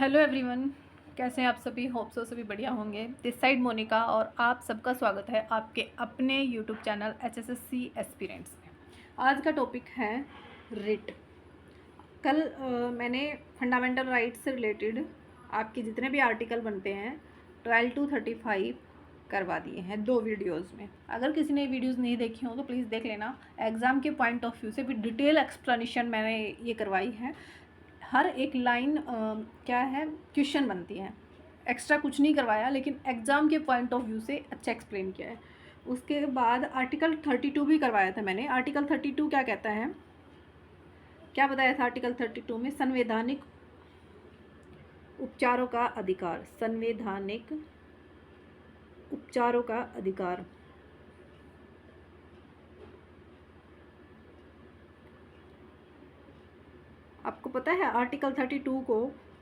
Hello everyone, कैसे हैं आप सभी। होप सो सभी बढ़िया होंगे। दिस साइड मोनिका और आप सबका स्वागत है आपके अपने यूट्यूब चैनल HSSC एस्पिरेंट्स में। आज का टॉपिक है रिट। कल मैंने फंडामेंटल राइट्स से रिलेटेड आपके जितने भी आर्टिकल बनते हैं 12 to 35 करवा दिए हैं 2 वीडियोज़ में। अगर किसी ने वीडियोज़ नहीं देखी हो तो प्लीज़ देख लेना। एग्ज़ाम के पॉइंट ऑफ व्यू से भी डिटेल एक्सप्लेनेशन मैंने ये करवाई है। हर एक लाइन क्या है क्वेश्चन बनती है। एक्स्ट्रा कुछ नहीं करवाया, लेकिन एग्ज़ाम के पॉइंट ऑफ व्यू से अच्छा एक्सप्लेन किया है। उसके बाद आर्टिकल 32 भी करवाया था मैंने। आर्टिकल 32 क्या कहता है, क्या बताया था आर्टिकल 32 में? संवैधानिक उपचारों का अधिकार। संवैधानिक उपचारों का अधिकार। आपको पता है आर्टिकल 32 को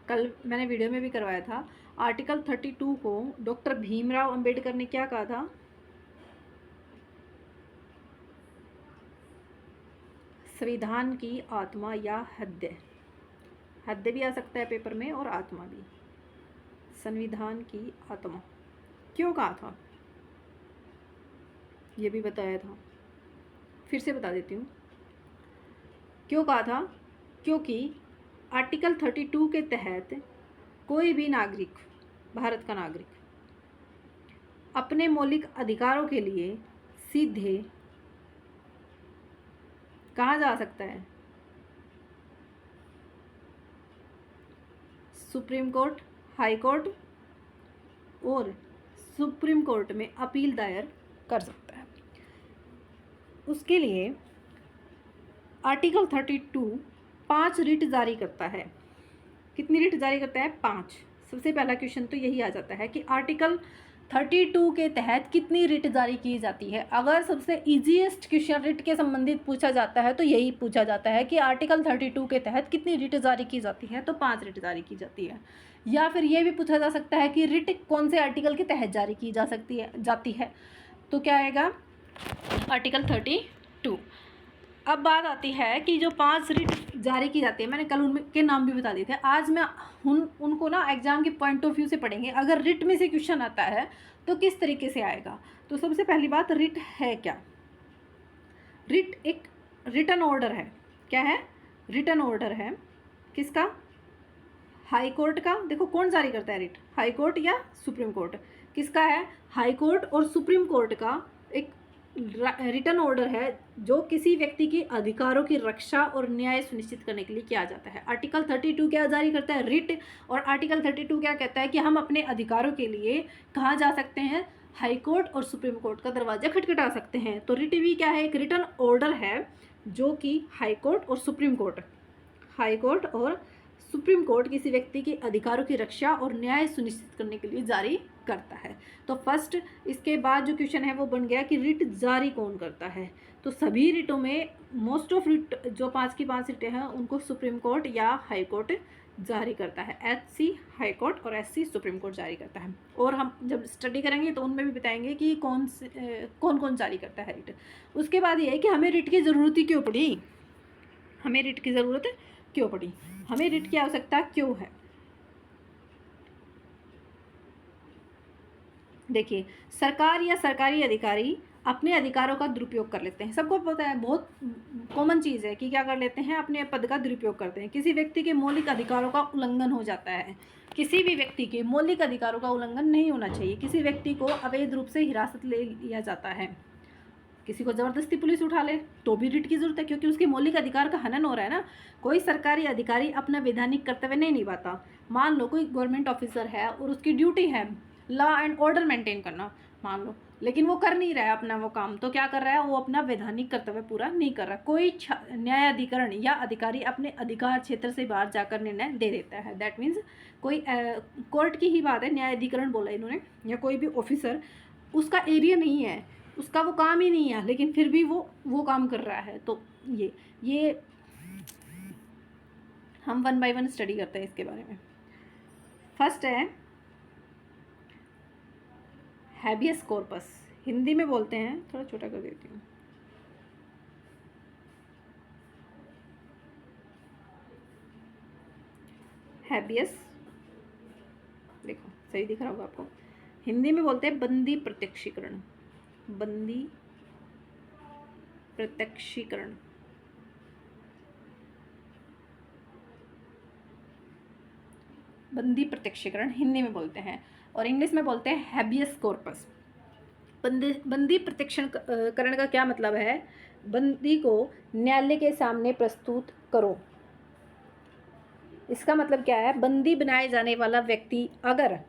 कल मैंने वीडियो में भी करवाया था। आर्टिकल 32 को डॉक्टर भीमराव अंबेडकर ने क्या कहा था? संविधान की आत्मा या हृदय। हृदय भी आ सकता है पेपर में और आत्मा भी। संविधान की आत्मा क्यों कहा था ये भी बताया था, फिर से बता देती हूँ क्यों कहा था। क्योंकि आर्टिकल 32 के तहत कोई भी नागरिक, भारत का नागरिक, अपने मौलिक अधिकारों के लिए सीधे कहाँ जा सकता है? सुप्रीम कोर्ट, हाई कोर्ट और सुप्रीम कोर्ट में अपील दायर कर सकता है। उसके लिए आर्टिकल 32 5 रिट जारी करता है। कितनी रिट जारी करता है? 5। सबसे पहला क्वेश्चन तो यही आ जाता है कि आर्टिकल 32 के तहत कितनी रिट जारी की जाती है। अगर सबसे इजीएस्ट क्वेश्चन रिट के संबंधित पूछा जाता है तो यही पूछा जाता है कि आर्टिकल 32 के तहत कितनी रिट जारी की जाती है, तो 5 रिट जारी की जाती है। या फिर ये भी पूछा जा सकता है कि रिट कौन से आर्टिकल के तहत जारी की जाती है, तो क्या आएगा? आर्टिकल 32। अब बात आती है कि जो 5 रिट जारी की जाती है, मैंने कल उनके नाम भी बता दिए थे। आज मैं उनको ना एग्जाम के पॉइंट ऑफ व्यू से पढ़ेंगे। अगर रिट में से क्वेश्चन आता है तो किस तरीके से आएगा। तो सबसे पहली बात, रिट है क्या? रिट एक रिटन ऑर्डर है। क्या है? रिटन ऑर्डर है। किसका? हाई कोर्ट का। देखो कौन जारी करता है रिट, हाई कोर्ट या सुप्रीम कोर्ट? किसका है? हाई कोर्ट और सुप्रीम कोर्ट का एक रिटन ऑर्डर है जो किसी व्यक्ति के अधिकारों की रक्षा और न्याय सुनिश्चित करने के लिए किया जाता है। आर्टिकल 32 क्या जारी करता है? रिट। और आर्टिकल 32 क्या कहता है कि हम अपने अधिकारों के लिए कहाँ जा सकते हैं? हाई कोर्ट और सुप्रीम कोर्ट का दरवाजा खटखटा सकते हैं। तो रिट भी क्या है? एक रिटन ऑर्डर है जो कि हाई कोर्ट और सुप्रीम कोर्ट, हाई कोर्ट और सुप्रीम कोर्ट किसी व्यक्ति के अधिकारों की रक्षा और न्याय सुनिश्चित करने के लिए जारी करता है। तो फर्स्ट, इसके बाद जो क्वेश्चन है वो बन गया कि रिट जारी कौन करता है। तो सभी रिटों में मोस्ट ऑफ रिट जो 5 की 5 रिटें हैं उनको सुप्रीम कोर्ट या हाई कोर्ट जारी करता है। HC हाई कोर्ट और SC सुप्रीम कोर्ट जारी करता है। और हम जब स्टडी करेंगे तो उनमें भी बताएंगे कि कौन कौन जारी करता है रिट। उसके बाद ये है कि हमें रिट की ज़रूरत ही क्यों पड़ी। हमें रिट की ज़रूरत क्यों पड़ी, हमें रिट की आवश्यकता क्यों है? देखिए, सरकार या सरकारी अधिकारी अपने अधिकारों का दुरुपयोग कर लेते हैं। सबको पता है, बहुत कॉमन चीज़ है कि क्या कर लेते हैं? अपने पद का दुरुपयोग करते हैं। किसी व्यक्ति के मौलिक अधिकारों का उल्लंघन हो जाता है। किसी भी व्यक्ति के मौलिक अधिकारों का उल्लंघन नहीं होना चाहिए। किसी व्यक्ति को अवैध रूप से हिरासत ले लिया जाता है, किसी को ज़बरदस्ती पुलिस उठा ले तो भी रिट की ज़रूरत है, क्योंकि उसके मौलिक अधिकार का हनन हो रहा है ना। कोई सरकारी अधिकारी अपना वैधानिक कर्तव्य नहीं निभाता। मान लो कोई गवर्नमेंट ऑफिसर है और उसकी ड्यूटी है लॉ एंड ऑर्डर मेंटेन करना, मान लो, लेकिन वो कर नहीं रहा है अपना वो काम, तो क्या कर रहा है? वो अपना वैधानिक कर्तव्य पूरा नहीं कर रहा। कोई न्यायाधिकरण या अधिकारी अपने अधिकार क्षेत्र से बाहर जाकर निर्णय दे देता है। दैट मीन्स कोई कोर्ट की ही बात है, न्यायाधिकरण बोला इन्होंने, या कोई भी ऑफिसर, उसका एरिया नहीं है, उसका वो काम ही नहीं है, लेकिन फिर भी वो काम कर रहा है। तो ये हम 1 बाय 1 स्टडी करते हैं इसके बारे में। फर्स्ट है हैबियस कॉर्पस। हिंदी में बोलते हैं, थोड़ा छोटा कर देती हूँ। हैबियस देखो सही दिख रहा होगा आपको। हिंदी में बोलते हैं बंदी प्रत्यक्षीकरण, बंदी प्रत्यक्षीकरण। बंदी प्रत्यक्षीकरण हिंदी में बोलते हैं, और इंग्लिश में बोलते हैं हैबियस कॉर्पस। बंदी प्रत्यक्षीकरण का क्या मतलब है? बंदी को न्यायालय के सामने प्रस्तुत करो। इसका मतलब क्या है? बंदी बनाए जाने वाला व्यक्ति अगर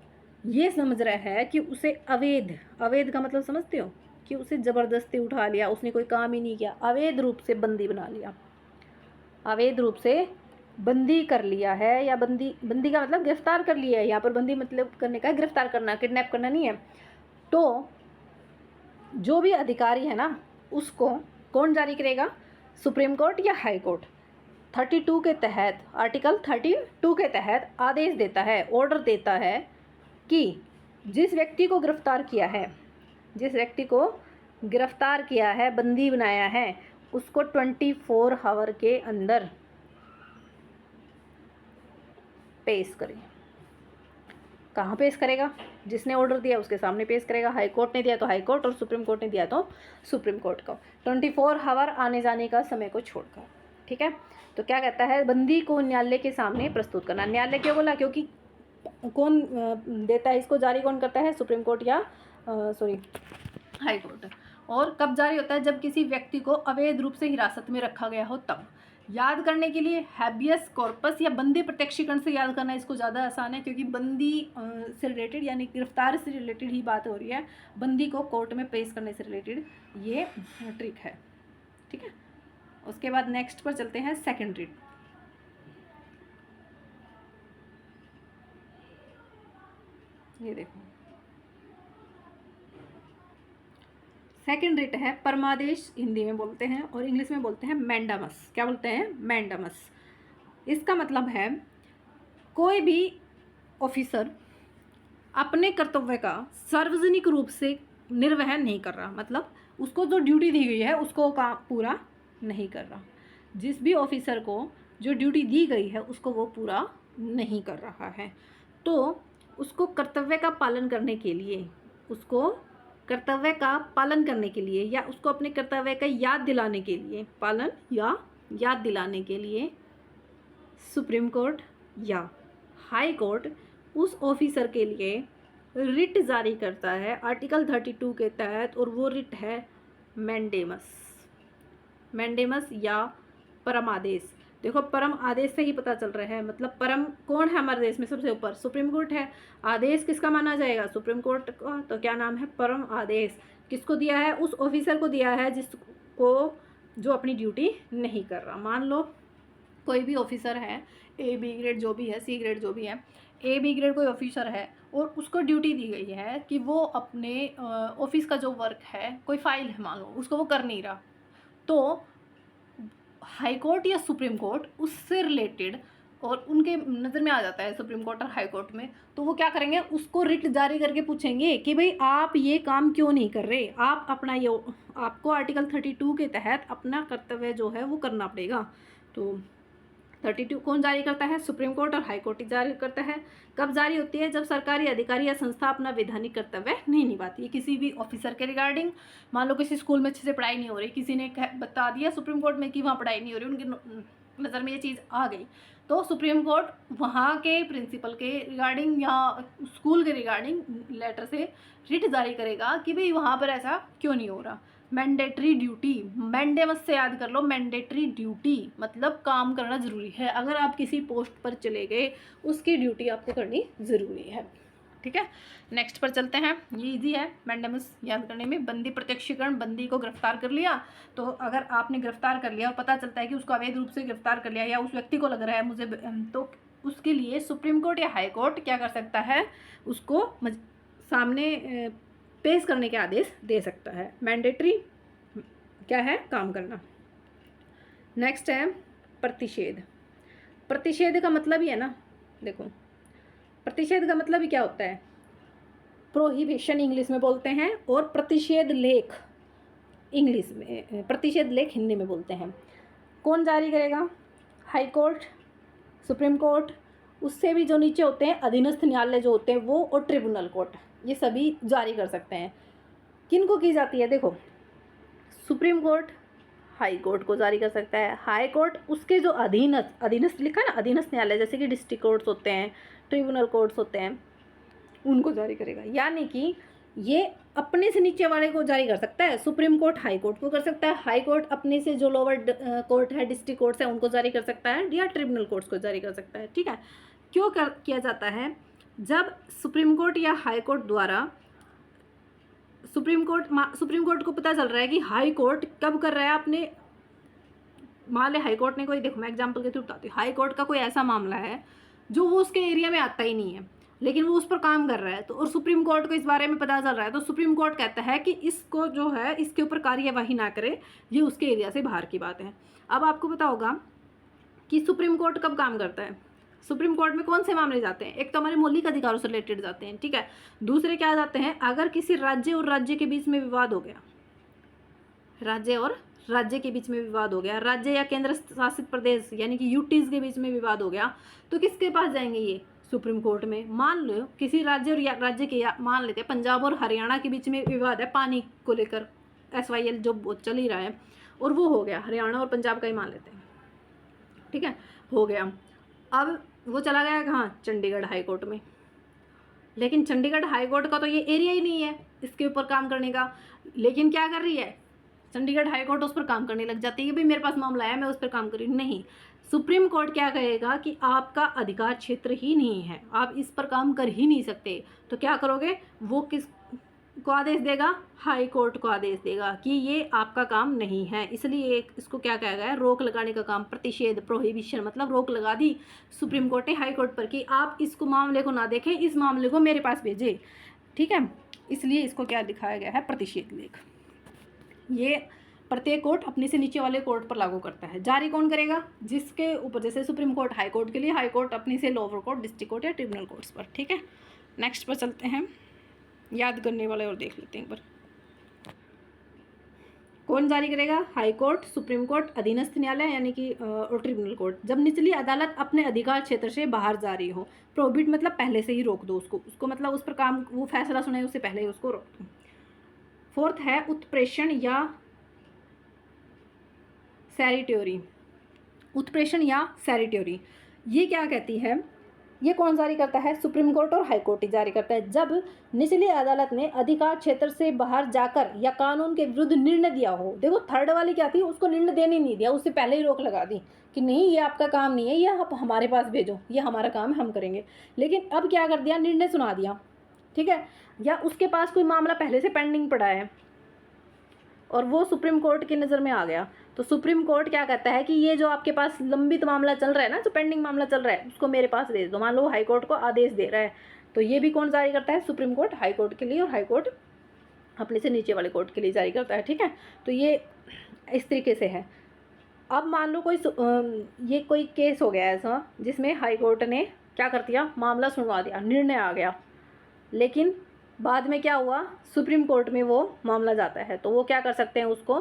ये समझ रहा है कि उसे अवैध का मतलब समझते हो, कि उसे ज़बरदस्ती उठा लिया, उसने कोई काम ही नहीं किया, अवैध रूप से बंदी बना लिया, अवैध रूप से बंदी कर लिया है, या बंदी का मतलब गिरफ्तार कर लिया है। यहाँ पर बंदी मतलब करने का गिरफ्तार करना, किडनैप करना नहीं है। तो जो भी अधिकारी है ना, उसको कौन जारी करेगा? सुप्रीम कोर्ट या हाई कोर्ट 32 के तहत, आर्टिकल 32 के तहत आदेश देता है, ऑर्डर देता है कि जिस व्यक्ति को गिरफ्तार किया है, जिस व्यक्ति को गिरफ्तार किया है, बंदी बनाया है, उसको 24 आवर के अंदर पेश करें। कहाँ पेश करेगा? जिसने ऑर्डर दिया उसके सामने पेश करेगा। हाई कोर्ट ने दिया तो हाई कोर्ट, और सुप्रीम कोर्ट ने दिया तो सुप्रीम कोर्ट को, 24 आवर आने जाने का समय को छोड़कर। ठीक है, तो क्या कहता है? बंदी को न्यायालय के सामने प्रस्तुत करना। न्यायालय क्यों बोला? क्योंकि कौन देता है इसको, जारी कौन करता है? सुप्रीम कोर्ट या हाई कोर्ट। और कब जारी होता है? जब किसी व्यक्ति को अवैध रूप से हिरासत में रखा गया हो तब। याद करने के लिए हैबियस कॉर्पस या बंदी प्रत्यक्षीकरण से याद करना इसको ज़्यादा आसान है, क्योंकि बंदी से रिलेटेड यानी गिरफ्तार से रिलेटेड ही बात हो रही है, बंदी को कोर्ट में पेश करने से रिलेटेड ये ट्रिक है। ठीक है, उसके बाद नेक्स्ट पर चलते हैं, सेकंड रिट। ये देखो सेकंड रिट है परमादेश, हिंदी में बोलते हैं, और इंग्लिश में बोलते हैं मैंडामस। क्या बोलते हैं? मैंडामस। इसका मतलब है कोई भी ऑफिसर अपने कर्तव्य का सार्वजनिक रूप से निर्वहन नहीं कर रहा, मतलब उसको जो ड्यूटी दी गई है उसको काम पूरा नहीं कर रहा। जिस भी ऑफिसर को जो ड्यूटी दी गई है उसको वो पूरा नहीं कर रहा है, तो उसको कर्तव्य का पालन करने के लिए, उसको कर्तव्य का पालन करने के लिए, या उसको अपने कर्तव्य का याद दिलाने के लिए, पालन या याद दिलाने के लिए सुप्रीम कोर्ट या हाई कोर्ट उस ऑफिसर के लिए रिट जारी करता है आर्टिकल 32 के तहत, और वो रिट है मैंडेमस। मैंडेमस या परम आदेश। देखो परम आदेश से ही पता चल रहा है, मतलब परम कौन है हमारे देश में सबसे ऊपर? सुप्रीम कोर्ट है। आदेश किसका माना जाएगा? सुप्रीम कोर्ट का। तो क्या नाम है? परम आदेश। किसको दिया है? उस ऑफिसर को दिया है जिसको जो अपनी ड्यूटी नहीं कर रहा। मान लो कोई भी ऑफिसर है, ए बी ग्रेड जो भी है, सी ग्रेड जो भी है, ए बी ग्रेड कोई ऑफिसर है और उसको ड्यूटी दी गई है कि वो अपने ऑफिस का जो वर्क है, कोई फाइल है मान लो, उसको वो कर नहीं रहा, तो हाई कोर्ट या सुप्रीम कोर्ट उससे रिलेटेड, और उनके नज़र में आ जाता है सुप्रीम कोर्ट और हाई कोर्ट में, तो वो क्या करेंगे? उसको रिट जारी करके पूछेंगे कि भाई आप ये काम क्यों नहीं कर रहे, आप अपना ये, आपको आर्टिकल 32 के तहत अपना कर्तव्य जो है वो करना पड़ेगा। तो 32 कौन जारी करता है? सुप्रीम कोर्ट और हाई कोर्ट ही जारी करता है। कब जारी होती है? जब सरकारी अधिकारी या संस्था अपना वैधानिक कर्तव्य नहीं निभाती है किसी भी ऑफिसर के रिगार्डिंग। मान लो किसी स्कूल में अच्छे से पढ़ाई नहीं हो रही, किसी ने बता दिया सुप्रीम कोर्ट में कि वहाँ पढ़ाई नहीं हो रही, उनकी नज़र में ये चीज़ आ गई, तो सुप्रीम कोर्ट वहाँ के प्रिंसिपल के रिगार्डिंग या स्कूल के रिगार्डिंग लेटर से रिट जारी करेगा कि भाई वहाँ पर ऐसा क्यों नहीं हो रहा। मैंडेटरी ड्यूटी, मैंडेमस से याद कर लो, मैंडेटरी ड्यूटी मतलब काम करना ज़रूरी है। अगर आप किसी पोस्ट पर चले गए, उसकी ड्यूटी आपको करनी ज़रूरी है। ठीक है, नेक्स्ट पर चलते हैं। ये इजी है मैंडेमस याद करने में। बंदी प्रत्यक्षीकरण, बंदी को गिरफ्तार कर लिया, तो अगर आपने गिरफ्तार कर लिया और पता चलता है कि उसको अवैध रूप से गिरफ्तार कर लिया, या उस व्यक्ति को लग रहा है मुझे, तो उसके लिए सुप्रीम कोर्ट या हाई कोर्ट क्या कर सकता है? उसको सामने पेश करने के आदेश दे सकता है। मैंडेटरी क्या है? काम करना। नेक्स्ट है प्रतिषेध। प्रतिषेध का मतलब ही है ना, देखो प्रतिषेध का मतलब ही क्या होता है? प्रोहिबिशन इंग्लिश में बोलते हैं, और प्रतिषेध लेख इंग्लिश में, प्रतिषेध लेख हिंदी में बोलते हैं। कौन जारी करेगा? हाई कोर्ट, सुप्रीम कोर्ट, उससे भी जो नीचे होते हैं अधीनस्थ न्यायालय जो होते हैं वो, और ट्रिब्यूनल कोर्ट, ये सभी जारी कर सकते हैं। किनको की जाती है, देखो सुप्रीम कोर्ट हाई कोर्ट को जारी कर सकता है। हाई कोर्ट उसके जो अधीनस्थ लिखा है ना, अधीनस्थ न्यायालय जैसे कि डिस्ट्रिक्ट कोर्ट्स होते हैं, ट्रिब्यूनल कोर्ट्स होते हैं, उनको जारी करेगा। यानी कि ये अपने से नीचे वाले को जारी कर सकता है। सुप्रीम कोर्ट हाई कोर्ट को कर सकता है, हाई कोर्ट अपने से जो लोअर कोर्ट है, डिस्ट्रिक्ट कोर्ट्स है, उनको जारी कर सकता है, या ट्रिब्यूनल कोर्ट्स को जारी कर सकता है। ठीक है, क्यों किया जाता है, जब सुप्रीम कोर्ट या हाई कोर्ट द्वारा सुप्रीम कोर्ट को पता चल रहा है कि हाई कोर्ट कब कर रहा है अपने, मान ले हाई कोर्ट ने कोई, देखो मैं एग्जांपल के थ्रू बताती हूँ, हाई कोर्ट का कोई ऐसा मामला है जो वो उसके एरिया में आता ही नहीं है, लेकिन वो उस पर काम कर रहा है, तो और सुप्रीम कोर्ट को इस बारे में पता चल रहा है, तो सुप्रीम कोर्ट कहता है कि इसको जो है इसके ऊपर कार्यवाही ना करे, ये उसके एरिया से बाहर की बात है। अब आपको पता होगा कि सुप्रीम कोर्ट कब काम करता है, सुप्रीम कोर्ट में कौन से मामले जाते हैं, एक तो हमारे मौलिक अधिकारों से रिलेटेड जाते हैं, ठीक है, दूसरे क्या जाते हैं, अगर किसी राज्य और राज्य के बीच में विवाद हो गया, राज्य और राज्य के बीच में विवाद हो गया, राज्य या केंद्र शासित प्रदेश यानी कि यूटीज के बीच में विवाद हो गया, तो किसके पास जाएंगे, ये सुप्रीम कोर्ट में। मान लो किसी राज्य और राज्य के, मान लेते हैं पंजाब और हरियाणा के बीच में विवाद है पानी को लेकर, SYL जो चल ही रहा है, और वो हो गया, हरियाणा और पंजाब का ही मान लेते हैं, ठीक है, हो गया। अब वो चला गया कहाँ, चंडीगढ़ हाई कोर्ट में, लेकिन चंडीगढ़ हाई कोर्ट का तो ये एरिया ही नहीं है इसके ऊपर काम करने का, लेकिन क्या कर रही है चंडीगढ़ हाई कोर्ट, उस पर काम करने लग जाती है कि भाई मेरे पास मामला है, मैं उस पर काम कर रही हूँ। नहीं, सुप्रीम कोर्ट क्या कहेगा कि आपका अधिकार क्षेत्र ही नहीं है, आप इस पर काम कर ही नहीं सकते, तो क्या करोगे, वो किस को आदेश देगा, हाई कोर्ट को आदेश देगा कि ये आपका काम नहीं है, इसलिए इसको क्या कहा गया है, रोक लगाने का काम, प्रतिषेध, प्रोहिबिशन, मतलब रोक लगा दी सुप्रीम कोर्ट ने हाई कोर्ट पर कि आप इसको मामले को ना देखें, इस मामले को मेरे पास भेजें, ठीक है, इसलिए इसको क्या दिखाया गया है, प्रतिषेध लेख। ये प्रत्येक कोर्ट अपने से नीचे वाले कोर्ट पर लागू करता है। जारी कौन करेगा, जिसके ऊपर, जैसे सुप्रीम कोर्ट हाई कोर्ट के लिए, हाई कोर्ट अपने से लोअर कोर्ट, डिस्ट्रिक्ट कोर्ट या ट्रिब्यूनल कोर्ट्स पर, ठीक है। नेक्स्ट पर चलते हैं, याद करने वाले और देख लेते हैं एक बार, कौन जारी करेगा, हाई कोर्ट, सुप्रीम कोर्ट, अधीनस्थ न्यायालय यानी कि और ट्रिब्यूनल कोर्ट, जब निचली अदालत अपने अधिकार क्षेत्र से बाहर जारी हो। प्रोहिबिट मतलब पहले से ही रोक दो उसको मतलब उस पर काम, वो फैसला सुनाए उससे पहले ही उसको रोक दो। फोर्थ है उत्प्रेषण या सैरिटोरी, उत्प्रेषण या सैरिटोरी, ये क्या कहती है, ये कौन जारी करता है, सुप्रीम कोर्ट और हाई कोर्ट ही जारी करता है। जब निचली अदालत ने अधिकार क्षेत्र से बाहर जाकर या कानून के विरुद्ध निर्णय दिया हो, देखो थर्ड वाली क्या थी, उसको निर्णय देने नहीं दिया, उससे पहले ही रोक लगा दी कि नहीं ये आपका काम नहीं है, ये आप हमारे पास भेजो, ये हमारा काम है, हम करेंगे। लेकिन अब क्या कर दिया, निर्णय सुना दिया, ठीक है, या उसके पास कोई मामला पहले से पेंडिंग पड़ा है और वो सुप्रीम कोर्ट की नज़र में आ गया, तो सुप्रीम कोर्ट क्या कहता है कि ये जो आपके पास लंबित मामला चल रहा है ना, जो पेंडिंग मामला चल रहा है, उसको मेरे पास भेज दो। मान लो हाई कोर्ट को आदेश दे रहा है, तो ये भी कौन जारी करता है, सुप्रीम कोर्ट हाई कोर्ट के लिए, और हाई कोर्ट अपने से नीचे वाले कोर्ट के लिए जारी करता है, ठीक है। तो ये इस तरीके से है। अब मान लो ये कोई केस हो गया ऐसा जिसमें हाई कोर्ट ने क्या कर दिया, मामला सुनवा दिया, निर्णय आ गया, लेकिन बाद में क्या हुआ, सुप्रीम कोर्ट में वो मामला जाता है, तो वो क्या कर सकते हैं, उसको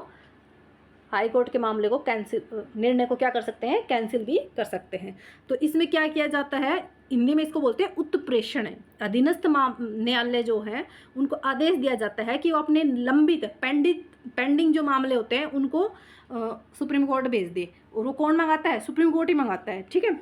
हाई कोर्ट के मामले को कैंसिल, निर्णय को क्या कर सकते हैं, कैंसिल भी कर सकते हैं। तो इसमें क्या किया जाता है, हिंदी में इसको बोलते हैं उत्प्रेषण। अधीनस्थ न्यायालय जो है उनको आदेश दिया जाता है कि वो अपने लंबित पेंडिंग जो मामले होते हैं उनको सुप्रीम कोर्ट भेज दे, और वो कौन मंगाता है, सुप्रीम कोर्ट ही मंगाता है, ठीक है।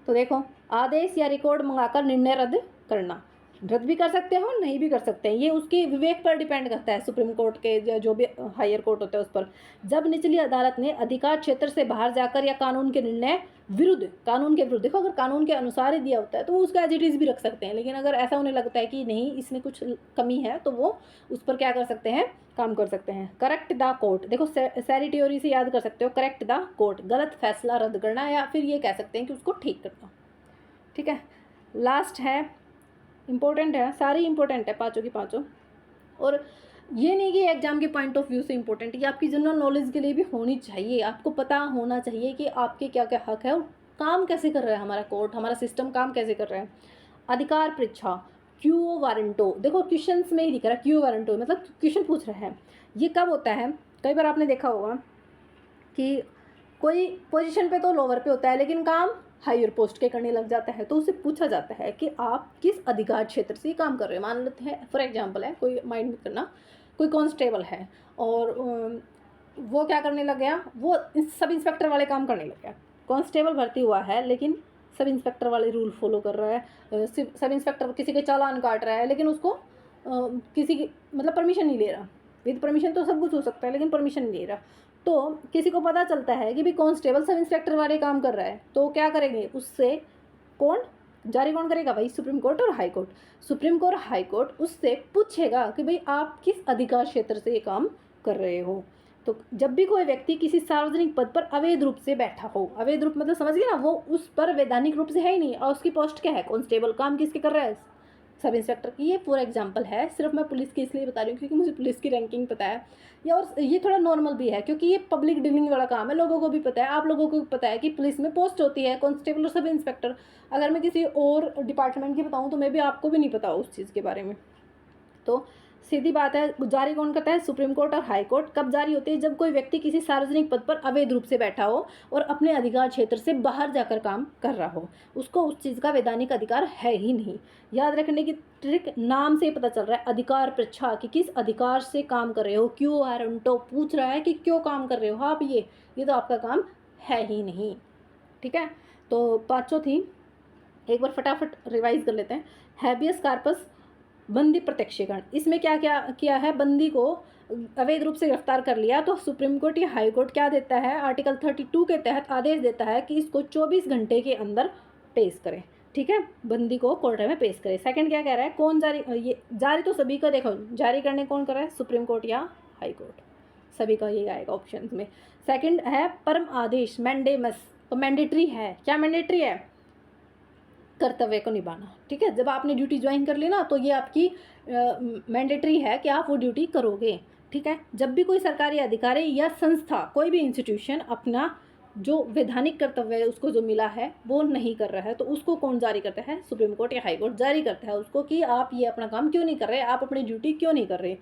तो देखो, आदेश या रिकॉर्ड मंगाकर निर्णय रद्द करना, रद्द भी कर सकते हो, नहीं भी कर सकते हैं, ये उसके विवेक पर डिपेंड करता है, सुप्रीम कोर्ट के जो भी हायर कोर्ट होता है उस पर। जब निचली अदालत ने अधिकार क्षेत्र से बाहर जाकर या कानून के विरुद्ध, देखो अगर कानून के अनुसार ही दिया होता है तो वो उसका एज इट इज़ भी रख सकते हैं, लेकिन अगर ऐसा उन्हें लगता है कि नहीं इसमें कुछ कमी है तो वो उस पर क्या कर सकते हैं, काम कर सकते हैं। करेक्ट द कोर्ट, देखो सैरिटोरी से याद कर सकते हो, करेक्ट द कोर्ट, गलत फैसला रद्द करना, या फिर ये कह सकते हैं कि उसको ठीक करना, ठीक है। लास्ट है, इंपॉर्टेंट है, सारी इंपॉर्टेंट है, पाँचों की पाँचों, और ये नहीं कि एग्जाम के पॉइंट ऑफ व्यू से इंपॉर्टेंट, ये आपकी जनरल नॉलेज के लिए भी होनी चाहिए, आपको पता होना चाहिए कि आपके क्या क्या हक है और काम कैसे कर रहा है हमारा कोर्ट, हमारा सिस्टम काम कैसे कर रहा है। अधिकार परीक्षा, क्यू वारंटो, देखो क्वेश्चंस में ही दिख रहा है क्यू वारंटो, मतलब क्वेश्चन पूछ रहे हैं, ये कब होता है, कई बार आपने देखा होगा कि कोई पोजीशन पे तो लोअर पे होता है लेकिन काम हायर पोस्ट के करने लग जाता है तो उससे पूछा जाता है कि आप किस अधिकार क्षेत्र से काम कर रहे हैं। मान लेते हैं फॉर एग्जांपल है, कोई माइंड में करना, कोई कांस्टेबल है और वो क्या करने लग गया, वो सब इंस्पेक्टर वाले काम करने लग गया। कांस्टेबल भर्ती हुआ है लेकिन सब इंस्पेक्टर वाले रूल फॉलो कर रहा है, सब इंस्पेक्टर किसी के चालान काट रहा है लेकिन उसको किसी की मतलब परमिशन नहीं ले रहा। विद परमिशन तो सब कुछ हो सकता है लेकिन परमिशन नहीं ले रहा। तो किसी को पता चलता है कि भाई कांस्टेबल सब इंस्पेक्टर वाले काम कर रहा है, तो क्या करेंगे, उससे कौन जारी कौन करेगा भाई, सुप्रीम कोर्ट और high court. Supreme court high court उससे पूछेगा कि भाई आप किस अधिकार क्षेत्र से ये काम कर रहे हो। तो जब भी कोई व्यक्ति किसी सार्वजनिक पद पर अवैध रूप से बैठा हो, अवैध रूप मतलब समझ गए ना, वो उस पर वैधानिक रूप से है ही नहीं और उसकी पोस्ट क्या है, कांस्टेबल, काम किसके कर रहा है, सब इंस्पेक्टर की। ये फॉर एग्जांपल है, सिर्फ मैं पुलिस की इसलिए बता रही हूँ क्योंकि मुझे पुलिस की रैंकिंग पता है, या और ये थोड़ा नॉर्मल भी है क्योंकि ये पब्लिक डीलिंग वाला काम है, लोगों को भी पता है, आप लोगों को भी पता है कि पुलिस में पोस्ट होती है कांस्टेबल और सब इंस्पेक्टर। अगर मैं किसी और डिपार्टमेंट की बताऊँ तो मे भी आपको भी नहीं पता उस चीज़ के बारे में। तो सीधी बात है, जारी कौन करता है, सुप्रीम कोर्ट और हाई कोर्ट। कब जारी होती है, जब कोई व्यक्ति किसी सार्वजनिक पद पर अवैध रूप से बैठा हो और अपने अधिकार क्षेत्र से बाहर जाकर काम कर रहा हो, उसको उस चीज़ का वैधानिक अधिकार है ही नहीं। याद रखने की ट्रिक, नाम से पता चल रहा है अधिकार पृच्छा कि किस अधिकार से काम कर रहे हो, क्यों वारंटो पूछ रहा है कि क्यों काम कर रहे हो आप, ये तो आपका काम है ही नहीं। ठीक है, तो पाँचों थी, एक बार फटाफट रिवाइज कर लेते हैं। हैबियस कार्पस, बंदी प्रत्यक्षीकरण, इसमें क्या क्या किया है, बंदी को अवैध रूप से गिरफ्तार कर लिया तो सुप्रीम कोर्ट या हाई कोर्ट क्या देता है, आर्टिकल 32 के तहत आदेश देता है कि इसको 24 घंटे के अंदर पेश करें। ठीक है, बंदी को कोर्ट में पेश करें। सेकंड क्या कह रहा है, कौन जारी, ये जारी तो सभी का, देखो जारी करने कौन कर रहा है, सुप्रीम कोर्ट या हाई कोर्ट, सभी का ये आएगा ऑप्शन में। सेकंड है परम आदेश, मैंडेमस, तो मैंडेटरी है, क्या मैंडेटरी है, कर्तव्य को निभाना। ठीक है, जब आपने ड्यूटी ज्वाइन कर ली ना तो ये आपकी मैंडेटरी है कि आप वो ड्यूटी करोगे। ठीक है, जब भी कोई सरकारी अधिकारी या संस्था, कोई भी इंस्टीट्यूशन अपना जो वैधानिक कर्तव्य है उसको जो मिला है वो नहीं कर रहा है तो उसको कौन जारी करता है, सुप्रीम कोर्ट या हाई कोर्ट जारी करता है उसको कि आप ये अपना काम क्यों नहीं कर रहे, आप अपनी ड्यूटी क्यों नहीं कर रहे।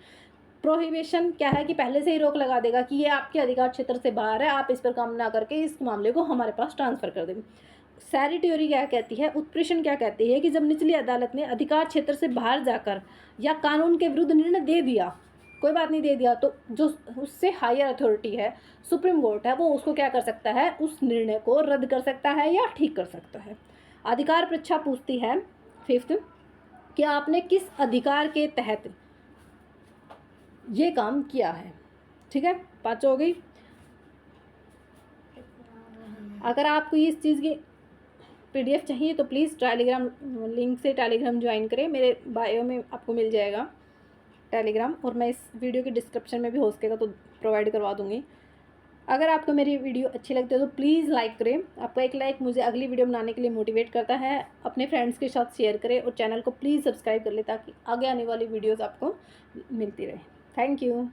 प्रोहिबिशन क्या है कि पहले से ही रोक लगा देगा कि ये आपके अधिकार क्षेत्र से बाहर है, आप इस पर काम ना करके इस मामले को हमारे पास ट्रांसफ़र कर दें। सैरी थ्योरी क्या कहती है, उत्प्रेषण क्या कहती है कि जब निचली अदालत ने अधिकार क्षेत्र से बाहर जाकर या कानून के विरुद्ध निर्णय दे दिया, कोई बात नहीं दे दिया, तो जो उससे हायर अथॉरिटी है, सुप्रीम कोर्ट है, वो उसको क्या कर सकता है, उस निर्णय को रद्द कर सकता है या ठीक कर सकता है। अधिकार परीक्षा पूछती है फिफ्थ कि आपने किस अधिकार के तहत ये काम किया है। ठीक है, पाँचों हो गई। अगर आपको इस चीज़ की PDF चाहिए तो प्लीज़ टेलीग्राम लिंक से टेलीग्राम ज्वाइन करें, मेरे बायो में आपको मिल जाएगा टेलीग्राम, और मैं इस वीडियो के डिस्क्रिप्शन में भी हो सकेगा तो प्रोवाइड करवा दूँगी। अगर आपको मेरी वीडियो अच्छी लगती है तो प्लीज़ लाइक करें, आपका एक लाइक मुझे अगली वीडियो बनाने के लिए मोटिवेट करता है। अपने फ्रेंड्स के साथ शेयर करें और चैनल को प्लीज़ सब्सक्राइब कर लें ताकि आगे आने वाली वीडियोज़ आपको मिलती रहे। Thank you.